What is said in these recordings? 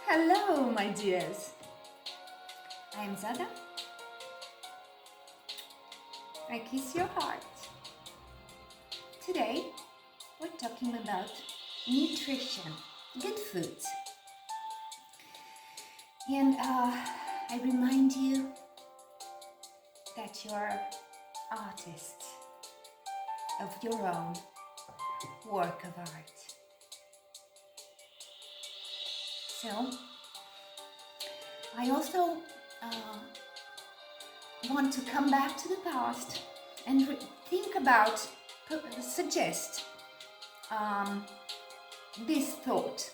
Hello, my dears. I am Zada. I kiss your heart. Today, we're talking about nutrition, good foods. And I remind you that you're artists of your own work of art. So, I also want to come back to the past and think about, suggest this thought.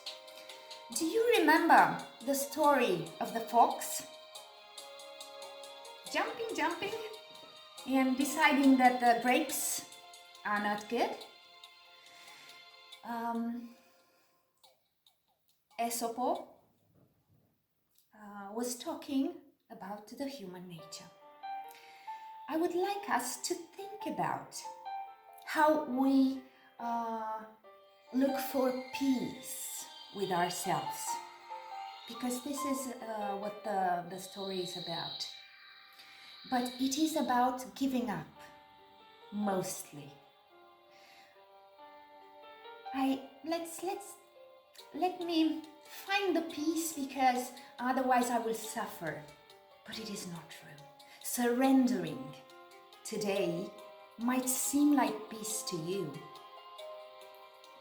Do you remember the story of the fox? Jumping, and deciding that the grapes are not good? Aesop was talking about the human nature. I would like us to think about how we look for peace with ourselves, because this is what the story is about. But it is about giving up, mostly. Let me find the peace, because otherwise I will suffer. But it is not true. Surrendering today might seem like peace to you,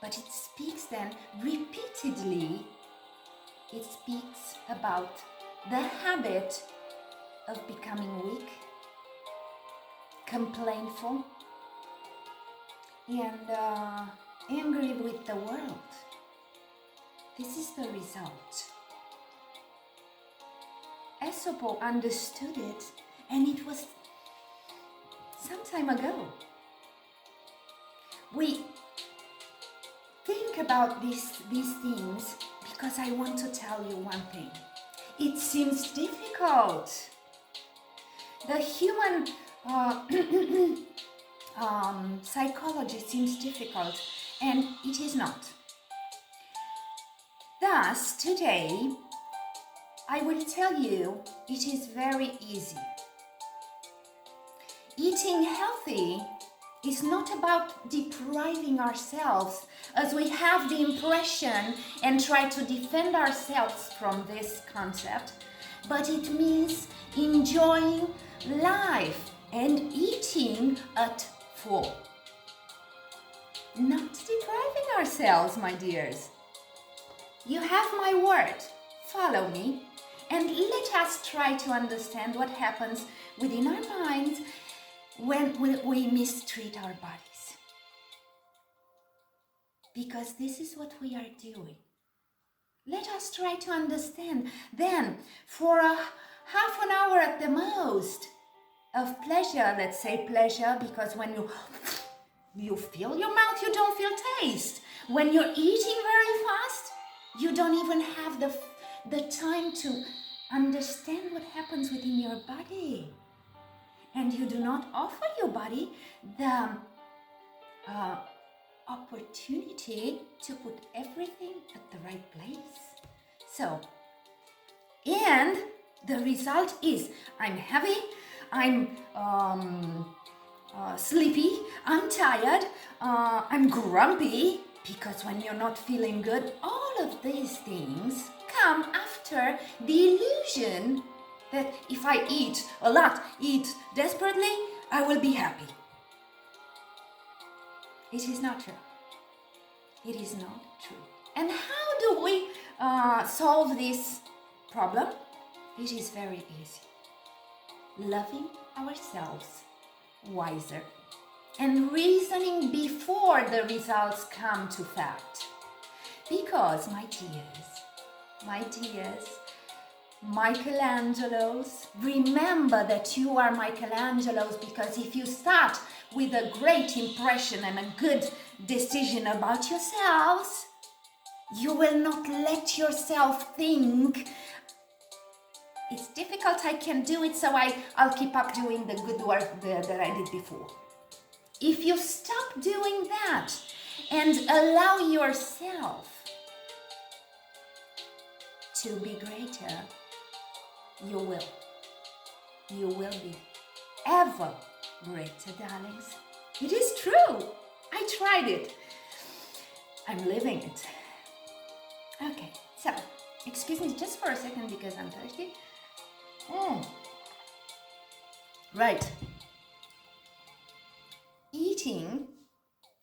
but it speaks then repeatedly. It speaks about the habit of becoming weak, complainful, and angry with the world. This is the result. Aesop understood it, and it was some time ago. We think about these things because I want to tell you one thing. It seems difficult. The human psychology seems difficult, and it is not. Thus, today, I will tell you it is very easy. Eating healthy is not about depriving ourselves, as we have the impression and try to defend ourselves from this concept, but it means enjoying life and eating at full. Not depriving ourselves, my dears. You have my word. Follow me, and let us try to understand what happens within our minds when we mistreat our bodies. Because this is what we are doing. Let us try to understand. Then, for a half an hour at the most of pleasure, let's say pleasure, because when you fill your mouth, you don't feel taste. When you're eating very fast, you don't even have the time to understand what happens within your body. And you do not offer your body the opportunity to put everything at the right place. So, and the result is I'm heavy, I'm sleepy, I'm tired, I'm grumpy, because when you're not feeling good, all of these things come after the illusion that if I eat a lot, eat desperately, I will be happy. It is not true. It is not true. And how do we solve this problem? It is very easy. Loving ourselves wiser and reasoning before the results come to fact. Because, my dears, Michelangelos, remember that you are Michelangelos, because if you start with a great impression and a good decision about yourselves, you will not let yourself think, it's difficult, I can do it, so I'll keep up doing the good work that I did before. If you stop doing that and allow yourself to be greater, you will. You will be ever greater, darlings. It is true. I tried it. I'm living it. Okay, so, excuse me just for a second because I'm thirsty. Right. Eating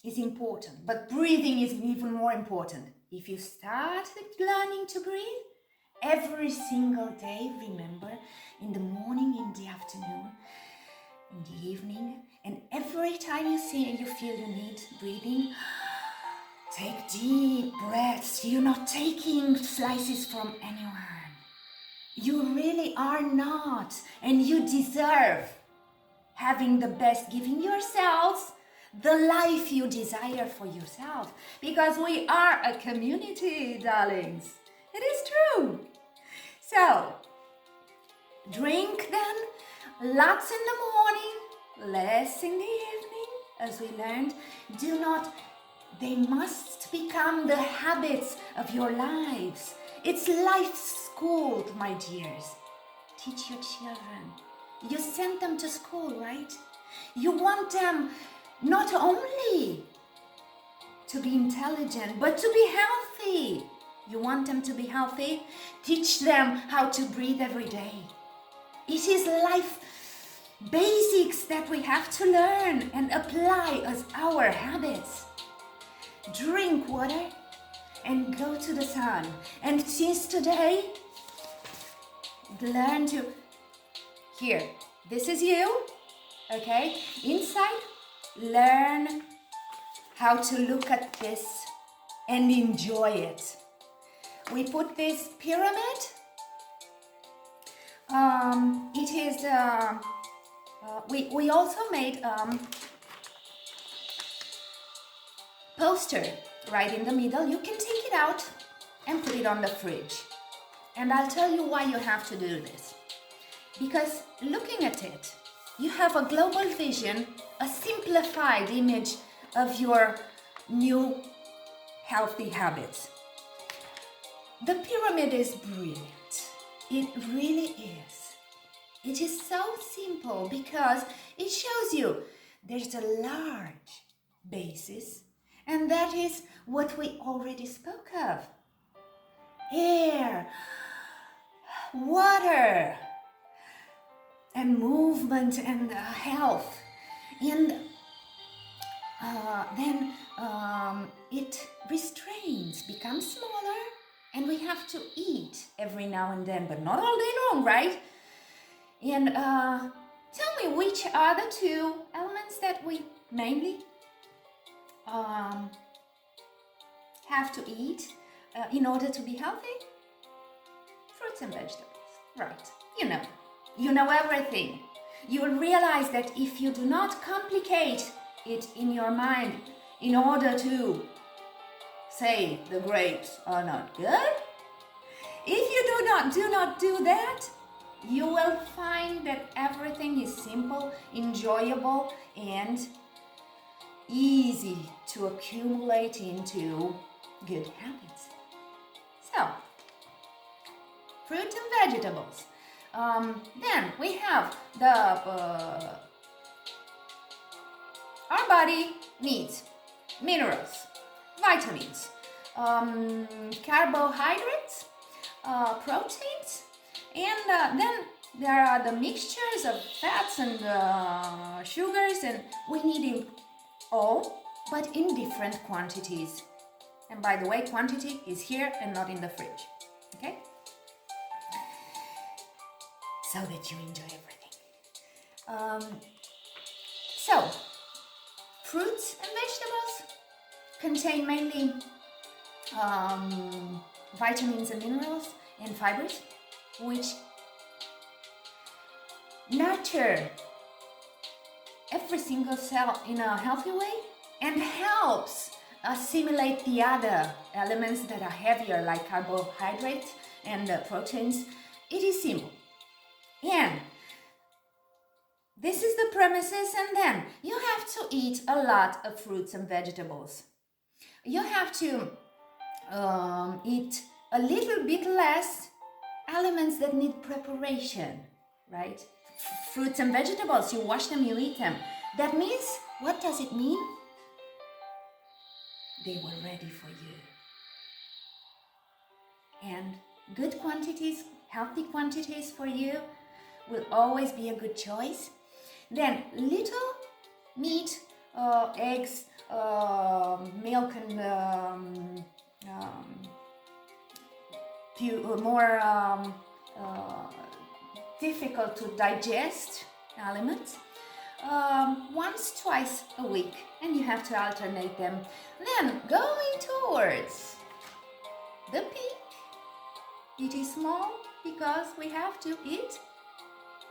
is important, but breathing is even more important. If you start learning to breathe every single day, remember, in the morning, in the afternoon, in the evening, and every time you feel you need breathing, take deep breaths. You're not taking slices from anyone. You really are not, and you deserve having the best, giving yourselves the life you desire for yourself, because we are a community, darlings. It is true. So, drink then, lots in the morning, less in the evening, as we learned. They must become the habits of your lives. It's life school, my dears. Teach your children. You sent them to school, right? You want them not only to be intelligent, but to be healthy. You want them to be healthy? Teach them how to breathe every day. It is life basics that we have to learn and apply as our habits. Drink water and go to the sun. And since today, learn to... Here, this is you, okay? Inside, learn how to look at this and enjoy it. We put this pyramid. It is, we also made poster right in the middle. You can take it out and put it on the fridge. And I'll tell you why you have to do this. Because looking at it, you have a global vision, a simplified image of your new healthy habits. The pyramid is brilliant. It really is. It is so simple because it shows you there's a large basis, and that is what we already spoke of. Air, water, and movement and health. And then it restrains, becomes smaller, and we have to eat every now and then, but not all day long, right? And tell me, which are the two elements that we mainly have to eat in order to be healthy? Fruits and vegetables, right? You know everything. You will realize that if you do not complicate it in your mind in order to say the grapes are not good, if you do not do that, you will find that everything is simple, enjoyable, and easy to accumulate into good habits. So, fruit and vegetables. Then we have our body needs minerals, vitamins, carbohydrates, proteins, and then there are the mixtures of fats and sugars, and we need it all, but in different quantities. And by the way, quantity is here and not in the fridge, okay? So that you enjoy everything. So, fruits and vegetables contain mainly vitamins and minerals and fibers, which nurture every single cell in a healthy way and helps assimilate the other elements that are heavier, like carbohydrates and proteins. It is simple. And this is the premises, and then you have to eat a lot of fruits and vegetables. You have to eat a little bit less aliments that need preparation, right? Fruits and vegetables, you wash them, you eat them. That means, what does it mean? They were ready for you. And good quantities, healthy quantities for you will always be a good choice. Then little meat, eggs, milk, and more difficult to digest aliments. Once, twice a week, and you have to alternate them. Then going towards the peak, it is small because we have to eat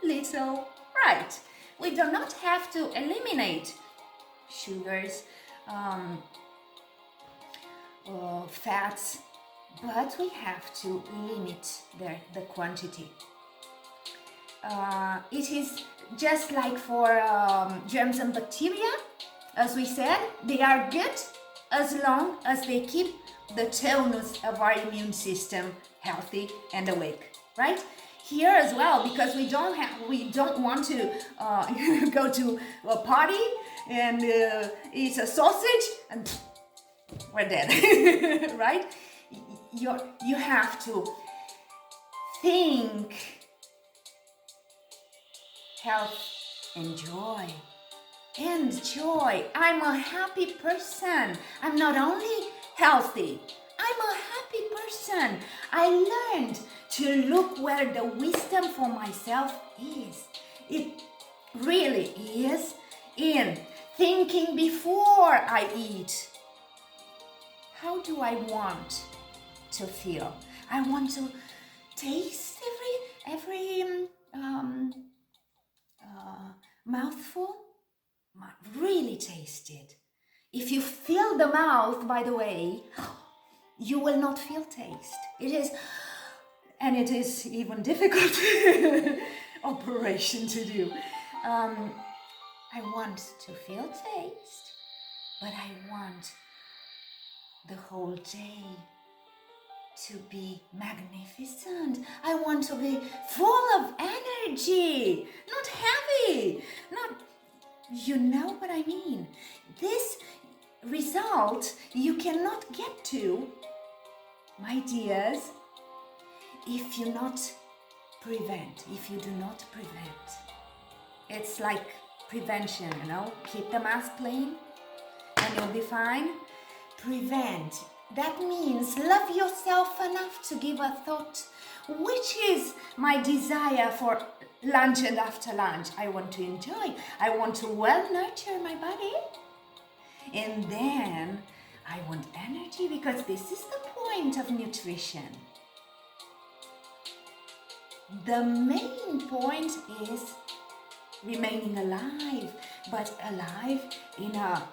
little, right? We do not have to eliminate sugars, fats, but we have to limit the quantity. It is just like for germs and bacteria, as we said, they are good as long as they keep the tonus of our immune system healthy and awake, right? Here as well, because we don't want to go to a party and eat a sausage and we're dead, right? You have to think health and joy. And joy. I'm a happy person. I'm not only healthy, I'm a happy person. I learned to look where the wisdom for myself is. It really is in thinking before I eat. How do I want to feel? I want to taste every mouthful. Really taste it. If you fill the mouth, by the way, you will not feel taste. It is even difficult operation to do. I want to feel taste, but I want the whole day to be magnificent. I want to be full of energy, not heavy, not, you know what I mean. This result you cannot get to, my dears, if you do not prevent. It's like prevention, you know, keep the mask clean and you'll be fine. Prevent. That means love yourself enough to give a thought. Which is my desire for lunch and after lunch? I want to enjoy. I want to well nurture my body. And then I want energy, because this is the point of nutrition. The main point is remaining alive, but alive in a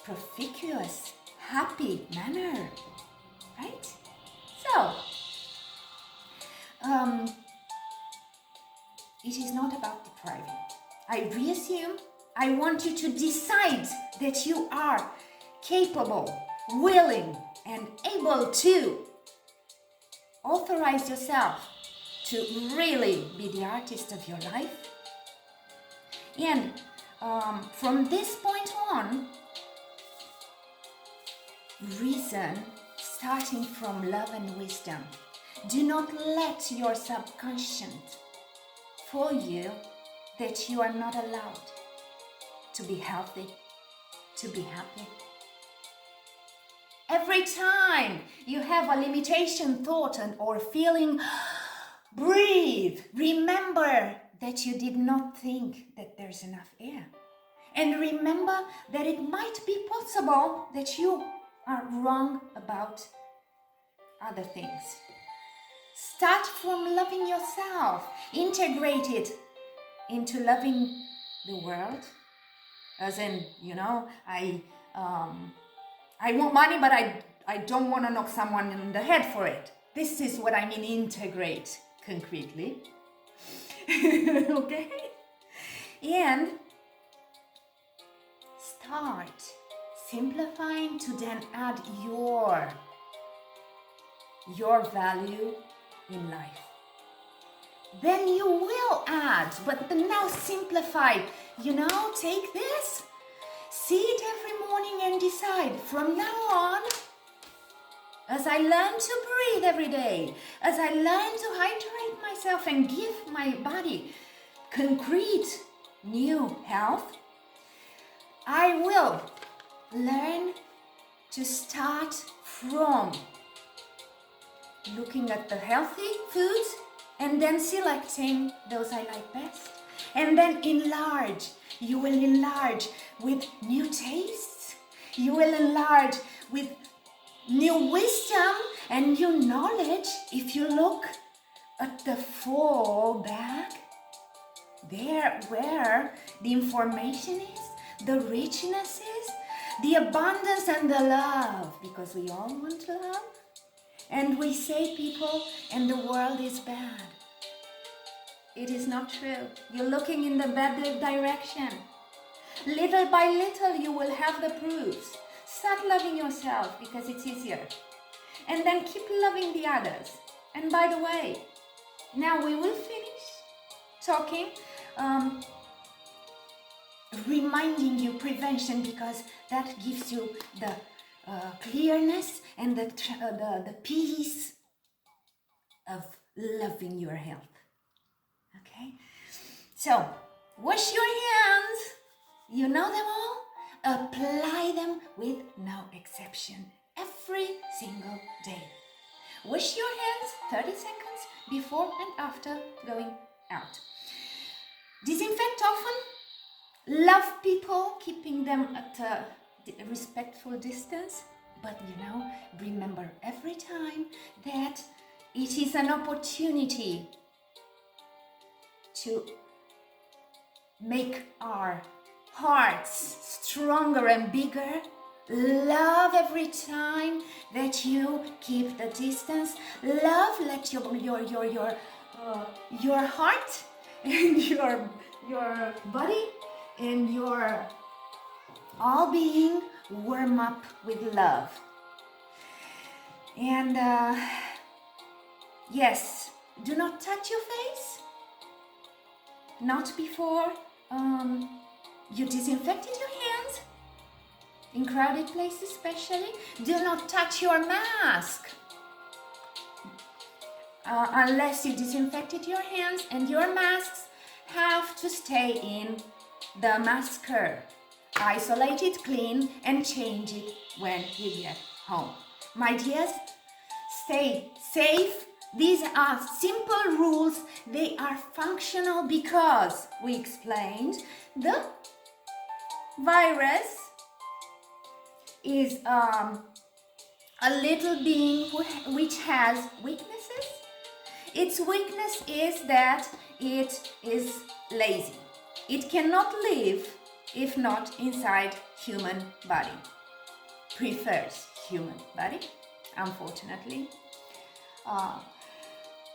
proficuous, happy manner, right? So, it is not about depriving. I reassume, I want you to decide that you are capable, willing, and able to authorize yourself to really be the artist of your life. And from this point on, reason, starting from love and wisdom. Do not let your subconscious fool you that you are not allowed to be healthy, to be happy. Every time you have a limitation thought or feeling, breathe. Remember that you did not think that there's enough air. And remember that it might be possible that you are wrong about other things. Start from loving yourself. Integrate it into loving the world. As in, you know, I want money, but I don't want to knock someone in the head for it. This is what I mean, integrate concretely. Okay? And start simplifying to then add your your value in life. Then you will add, but now simplify. Take this, see it every morning and decide from now on, as I learn to breathe every day, as I learn to hydrate myself and give my body concrete new health, I will learn to start from looking at the healthy foods and then selecting those I like best. And then enlarge. You will enlarge with new tastes. You will enlarge with new wisdom and new knowledge. If you look at the full bag, there where the information is, the richness is, the abundance and the love, because we all want love. And we say people and the world is bad. It is not true. You're looking in the bad direction. Little by little, you will have the proofs. Start loving yourself because it's easier. And then keep loving the others. And by the way, now we will finish talking, reminding you prevention, because that gives you the clearness and the peace of loving your health. Okay? So, wash your hands. You know them all. Apply them with no exception every single day. Wash your hands 30 seconds before and after going out. Disinfect often. Love people, keeping them at a respectful distance. But remember every time that it is an opportunity to make our hearts stronger and bigger. Love every time that you keep the distance. Love, let your heart and your body and your all being warm up with love. And yes, do not touch your face. Not before you disinfected your hands. In crowded places especially. Do not touch your mask unless you disinfected your hands, and your masks have to stay in the masker. Isolate it, clean, and change it when you get home. My dears, stay safe. These are simple rules. They are functional because we explained the virus is a little being which has weaknesses. Its weakness is that it is lazy. It cannot live if not inside human body. Prefers human body, unfortunately.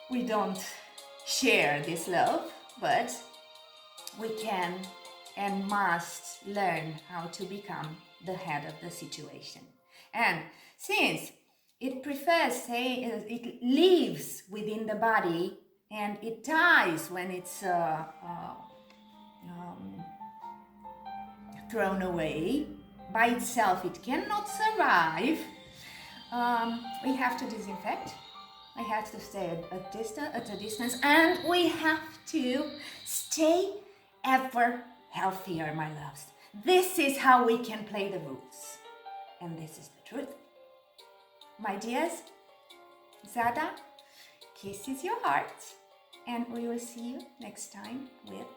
We don't share this love, but we can and must learn how to become the head of the situation. And since it prefers, it lives within the body and it dies when it's thrown away, by itself it cannot survive, we have to disinfect. I have to stay at a distance, and we have to stay ever healthier, my loves. This is how we can play the rules, and this is the truth. My dears, Zada kisses your heart, and we will see you next time with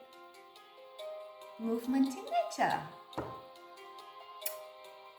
Movement in Nature.